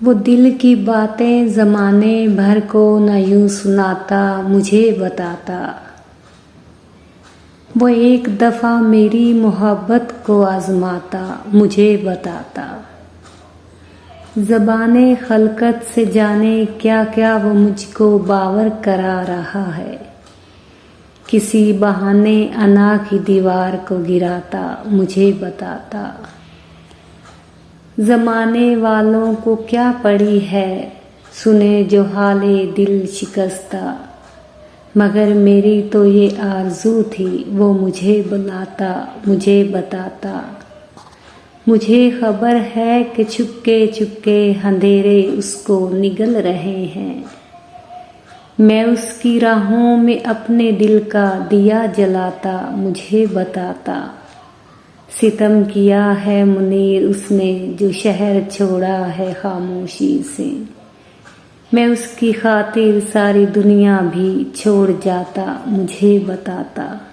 वो दिल की बातें ज़माने भर को न यूं सुनाता, मुझे बताता। वो एक दफ़ा मेरी मोहब्बत को आज़माता, मुझे बताता। ज़बाने खलकत से जाने क्या क्या वो मुझको बावर करा रहा है। किसी बहाने अना की दीवार को गिराता, मुझे बताता। ज़माने वालों को क्या पड़ी है, सुने जो हाले दिल शिकस्ता। मगर मेरी तो ये आरज़ू थी, वो मुझे बुलाता, मुझे बताता। मुझे खबर है कि चुपके चुपके अंधेरे उसको निगल रहे हैं। मैं उसकी राहों में अपने दिल का दिया जलाता, मुझे बताता। सितम किया है मुनीर उसने जो शहर छोड़ा है खामोशी से। मैं उसकी खातिर सारी दुनिया भी छोड़ जाता, मुझे बताता।